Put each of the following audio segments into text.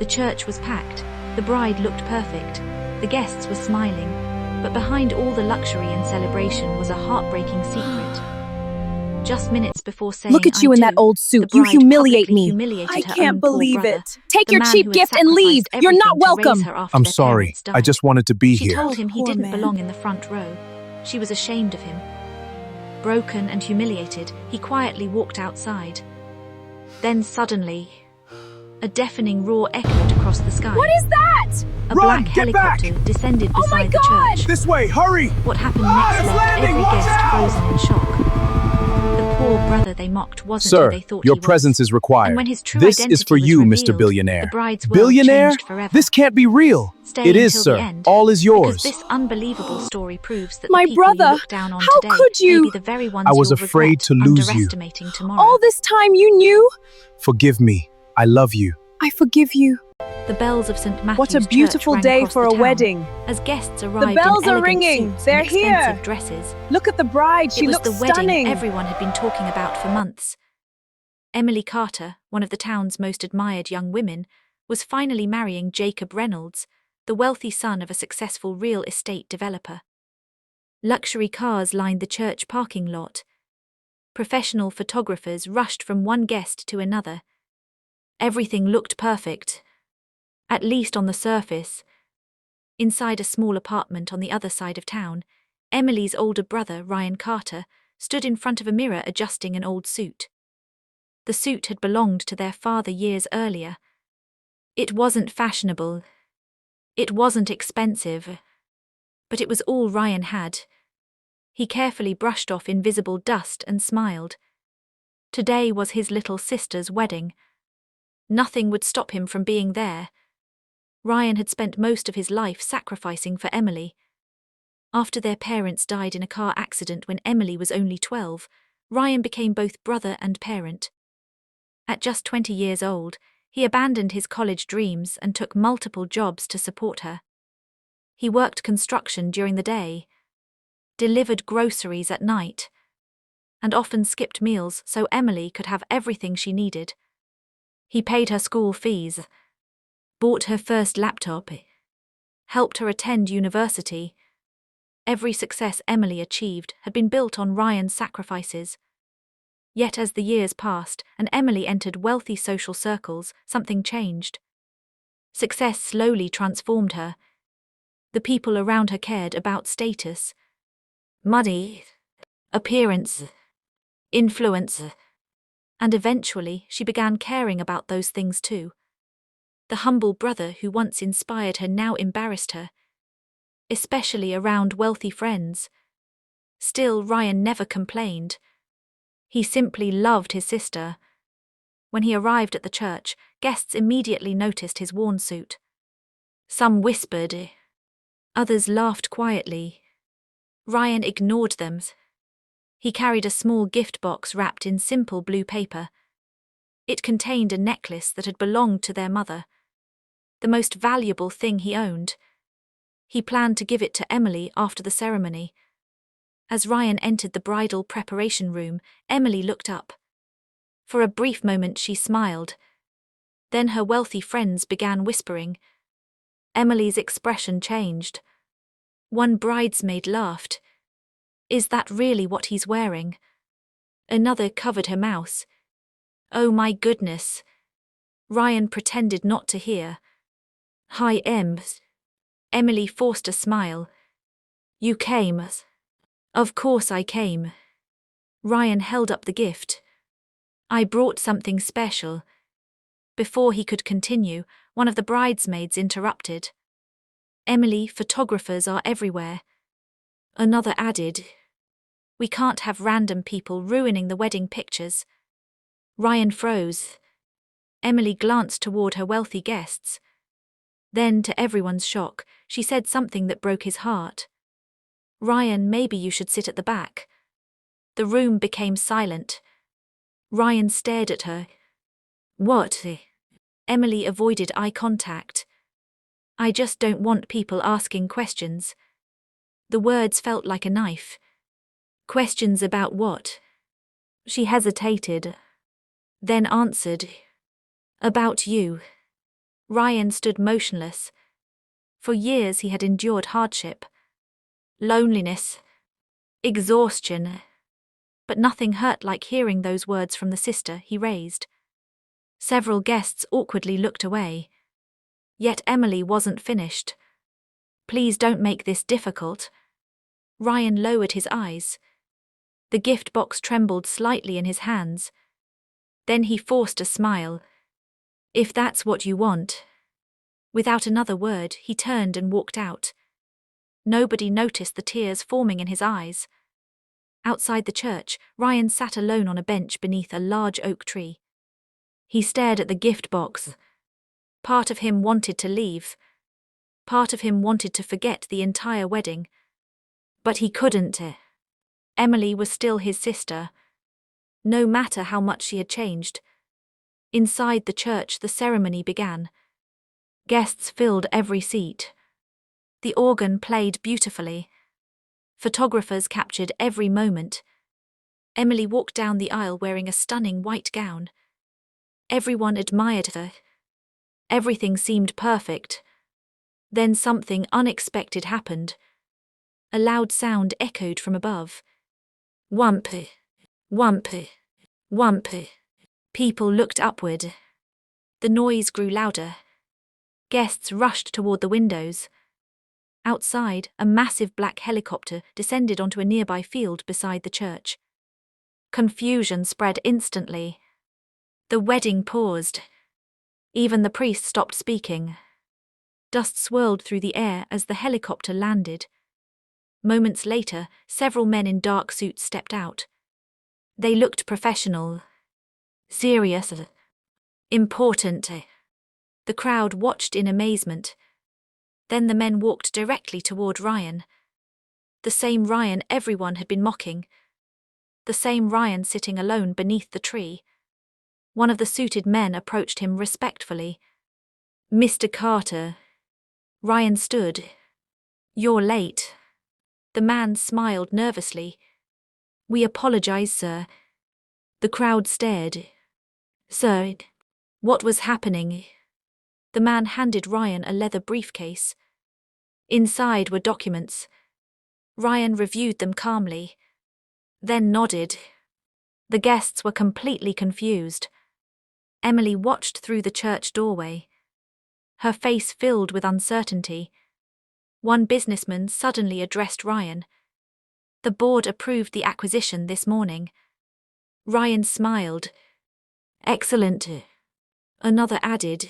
The church was packed. The bride looked perfect. The guests were smiling. But behind all the luxury and celebration was a heartbreaking secret. Just minutes before saying Look at you "I in that do," old suit. the You bride humiliate publicly me. humiliated I her can't own poor believe brother, it. Take the your man cheap who had gift and leave. sacrificed You're not everything to raise welcome. her after I'm their sorry. parents died. I just wanted to be She here. told him he Poor didn't man. belong in the front row. She was ashamed of him. Broken and humiliated, he quietly walked outside. Then suddenly, a deafening roar echoed across the sky. What is that? A Run! black Get back! helicopter descended Oh my beside the God! church. This way, hurry! What happened Ah, next it's left landing! every Watch guest out! frozen in shock. The poor brother they mocked wasn't who Sir, they thought your he was. presence is required. And when his true This identity is for was you, revealed, Mr. Billionaire. the bride's world Billionaire? changed forever. This can't be real. Stay It is, until sir. the end, All is yours. because this unbelievable story proves that My the people brother, you look down on how today could you? may be the very ones I was you'll afraid regret to lose you. underestimating tomorrow. All this time you knew? Forgive me. I love you. I forgive you. The bells of St. Matthew's What a Church beautiful rang day across for the a town wedding. as guests arrived bells in are elegant ringing. suits They're and expensive here. dresses. Look at the bride. She It was looks the wedding stunning. everyone had been talking about for months. Emily Carter, one of the town's most admired young women, was finally marrying Jacob Reynolds, the wealthy son of a successful real estate developer. Luxury cars lined the church parking lot. Professional photographers rushed from one guest to another. Everything looked perfect, at least on the surface. Inside a small apartment on the other side of town, Emily's older brother, Ryan Carter, stood in front of a mirror adjusting an old suit. The suit had belonged to their father years earlier. It wasn't fashionable. It wasn't expensive. But it was all Ryan had. He carefully brushed off invisible dust and smiled. Today was his little sister's wedding. Nothing would stop him from being there. Ryan had spent most of his life sacrificing for Emily. After their parents died in a car accident when Emily was only 12, Ryan became both brother and parent. At just 20 years old, he abandoned his college dreams and took multiple jobs to support her. He worked construction during the day, delivered groceries at night, and often skipped meals so Emily could have everything she needed. He paid her school fees, bought her first laptop, helped her attend university. Every success Emily achieved had been built on Ryan's sacrifices. Yet as the years passed and Emily entered wealthy social circles, something changed. Success slowly transformed her. The people around her cared about status, money, appearance, influence, and eventually she began caring about those things too. The humble brother who once inspired her now embarrassed her, especially around wealthy friends. Still, Ryan never complained. He simply loved his sister. When he arrived at the church, guests immediately noticed his worn suit. Some whispered, others laughed quietly. Ryan ignored them. He carried a small gift box wrapped in simple blue paper. It contained a necklace that had belonged to their mother, the most valuable thing he owned. He planned to give it to Emily after the ceremony. As Ryan entered the bridal preparation room, Emily looked up. For a brief moment she smiled. Then her wealthy friends began whispering. Emily's expression changed. One bridesmaid laughed. "Is that really what he's wearing?" Another covered her mouth. "Oh my goodness." Ryan pretended not to hear. "Hi, Ems." Emily forced a smile. "You came." "Of course I came." Ryan held up the gift. "I brought something special." Before he could continue, one of the bridesmaids interrupted. "Emily, photographers are everywhere." Another added, "We can't have random people ruining the wedding pictures." Ryan froze. Emily glanced toward her wealthy guests. Then, to everyone's shock, she said something that broke his heart. "Ryan, maybe you should sit at the back." The room became silent. Ryan stared at her. "What?" Emily avoided eye contact. "I just don't want people asking questions." The words felt like a knife. "Questions about what?" She hesitated, then answered, "About you." Ryan stood motionless. For years he had endured hardship, loneliness, exhaustion, but nothing hurt like hearing those words from the sister he raised. Several guests awkwardly looked away. Yet Emily wasn't finished. "Please don't make this difficult." Ryan lowered his eyes. The gift box trembled slightly in his hands. Then he forced a smile. "If that's what you want." Without another word, he turned and walked out. Nobody noticed the tears forming in his eyes. Outside the church, Ryan sat alone on a bench beneath a large oak tree. He stared at the gift box. Part of him wanted to leave. Part of him wanted to forget the entire wedding. But he couldn't. Emily was still his sister, no matter how much she had changed. Inside the church, the ceremony began. Guests filled every seat. The organ played beautifully. Photographers captured every moment. Emily walked down the aisle wearing a stunning white gown. Everyone admired her. Everything seemed perfect. Then something unexpected happened. A loud sound echoed from above. Whump, whump, whump. People looked upward. The noise grew louder. Guests rushed toward the windows. Outside, a massive black helicopter descended onto a nearby field beside the church. Confusion spread instantly. The wedding paused. Even the priest stopped speaking. Dust swirled through the air as the helicopter landed. Moments later, several men in dark suits stepped out. They looked professional, serious, important. The crowd watched in amazement. Then the men walked directly toward Ryan. The same Ryan everyone had been mocking. The same Ryan sitting alone beneath the tree. One of the suited men approached him respectfully. "Mr. Carter." Ryan stood. "You're late." The man smiled nervously. "We apologize, sir." The crowd stared. "Sir, what was happening?" The man handed Ryan a leather briefcase. Inside were documents. Ryan reviewed them calmly, then nodded. The guests were completely confused. Emily watched through the church doorway. Her face filled with uncertainty. One businessman suddenly addressed Ryan. "The board approved the acquisition this morning." Ryan smiled. "Excellent." Another added,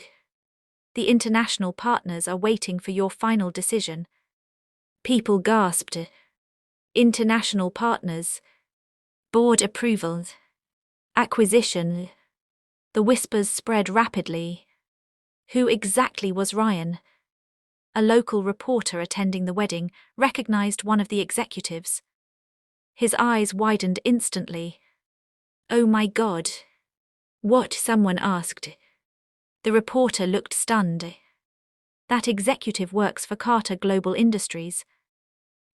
"The international partners are waiting for your final decision." People gasped. International partners. Board approval. Acquisition. The whispers spread rapidly. Who exactly was Ryan? A local reporter attending the wedding recognized one of the executives. His eyes widened instantly. "Oh my God." "What?" someone asked. The reporter looked stunned. "That executive works for Carter Global Industries."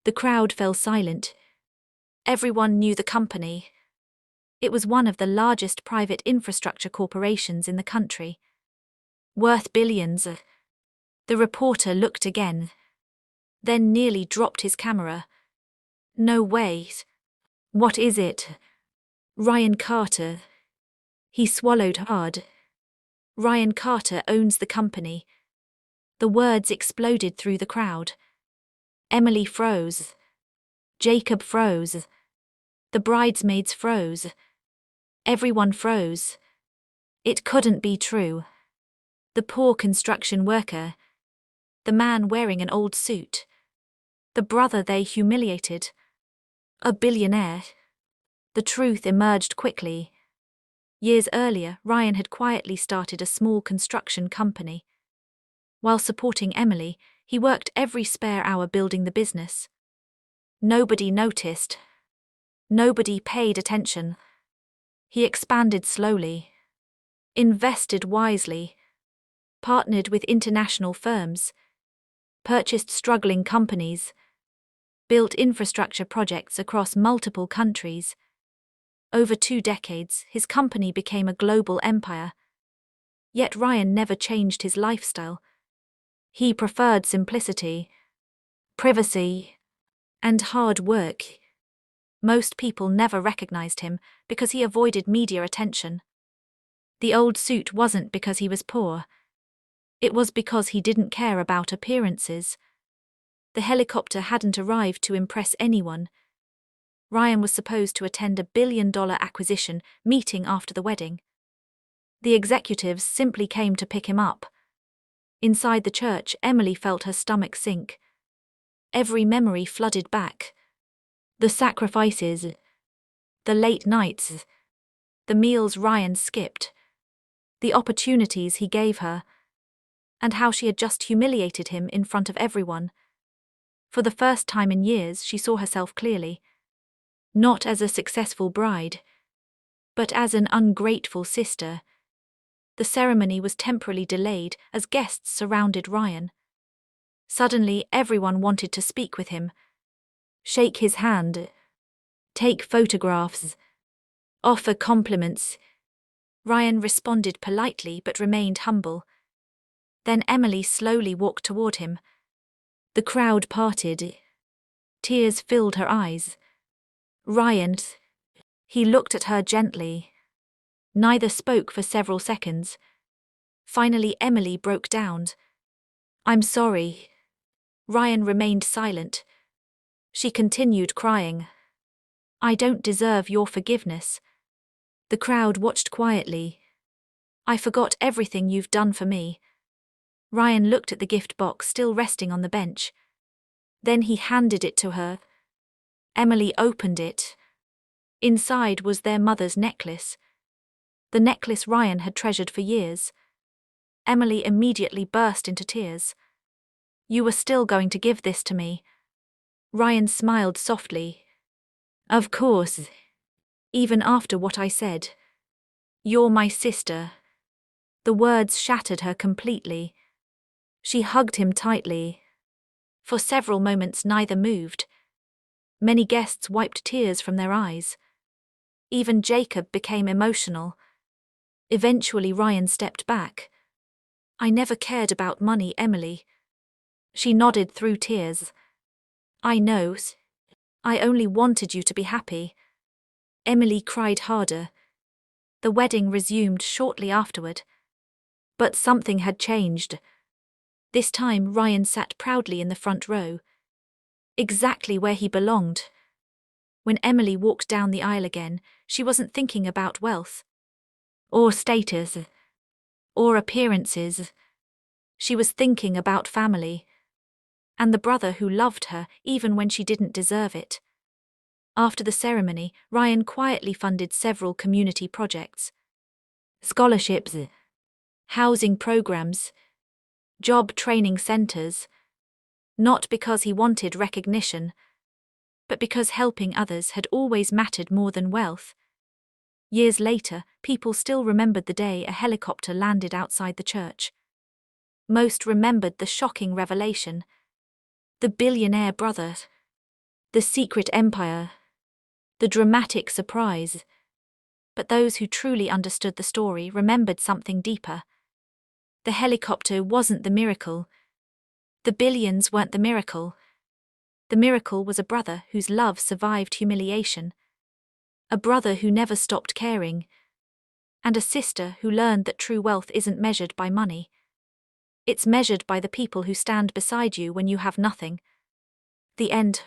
The crowd fell silent. Everyone knew the company. It was one of the largest private infrastructure corporations in the country. Worth billions. The reporter looked again, then nearly dropped his camera. "No way. What is it?" "Ryan Carter." He swallowed hard. "Ryan Carter owns the company." The words exploded through the crowd. Emily froze. Jacob froze. The bridesmaids froze. Everyone froze. It couldn't be true. The poor construction worker. The man wearing an old suit. The brother they humiliated. A billionaire. The truth emerged quickly. Years earlier, Ryan had quietly started a small construction company. While supporting Emily, he worked every spare hour building the business. Nobody noticed. Nobody paid attention. He expanded slowly, invested wisely, partnered with international firms, purchased struggling companies, built infrastructure projects across multiple countries. Over 2 decades, his company became a global empire. Yet Ryan never changed his lifestyle. He preferred simplicity, privacy, and hard work. Most people never recognized him because he avoided media attention. The old suit wasn't because he was poor. It was because he didn't care about appearances. The helicopter hadn't arrived to impress anyone. Ryan was supposed to attend a billion-dollar acquisition meeting after the wedding. The executives simply came to pick him up. Inside the church, Emily felt her stomach sink. Every memory flooded back. The sacrifices, the late nights, the meals Ryan skipped, the opportunities he gave her, and how she had just humiliated him in front of everyone. For the first time in years, she saw herself clearly. Not as a successful bride, but as an ungrateful sister. The ceremony was temporarily delayed as guests surrounded Ryan. Suddenly, everyone wanted to speak with him, shake his hand, take photographs, offer compliments. Ryan responded politely but remained humble. Then Emily slowly walked toward him. The crowd parted. Tears filled her eyes. Ryan. He looked at her gently. Neither spoke for several seconds. Finally, Emily broke down. "I'm sorry." Ryan remained silent. She continued crying. "I don't deserve your forgiveness." The crowd watched quietly. "I forgot everything you've done for me." Ryan looked at the gift box still resting on the bench. Then he handed it to her. Emily opened it. Inside was their mother's necklace. The necklace Ryan had treasured for years. Emily immediately burst into tears. "You were still going to give this to me?" Ryan smiled softly. "Of course. Even after what I said. You're my sister." The words shattered her completely. She hugged him tightly. For several moments neither moved. Many guests wiped tears from their eyes. Even Jacob became emotional. Eventually Ryan stepped back. "I never cared about money, Emily." She nodded through tears. "I know. I only wanted you to be happy." Emily cried harder. The wedding resumed shortly afterward. But something had changed. This time Ryan sat proudly in the front row. Exactly where he belonged. When Emily walked down the aisle again, she wasn't thinking about wealth, or status, or appearances. She was thinking about family, and the brother who loved her even when she didn't deserve it. After the ceremony, Ryan quietly funded several community projects. Scholarships, housing programs, job training centers. Not because he wanted recognition, but because helping others had always mattered more than wealth. Years later, people still remembered the day a helicopter landed outside the church. Most remembered the shocking revelation. The billionaire brother. The secret empire. The dramatic surprise. But those who truly understood the story remembered something deeper. The helicopter wasn't the miracle. The billions weren't the miracle. The miracle was a brother whose love survived humiliation. A brother who never stopped caring. And a sister who learned that true wealth isn't measured by money. It's measured by the people who stand beside you when you have nothing. The end.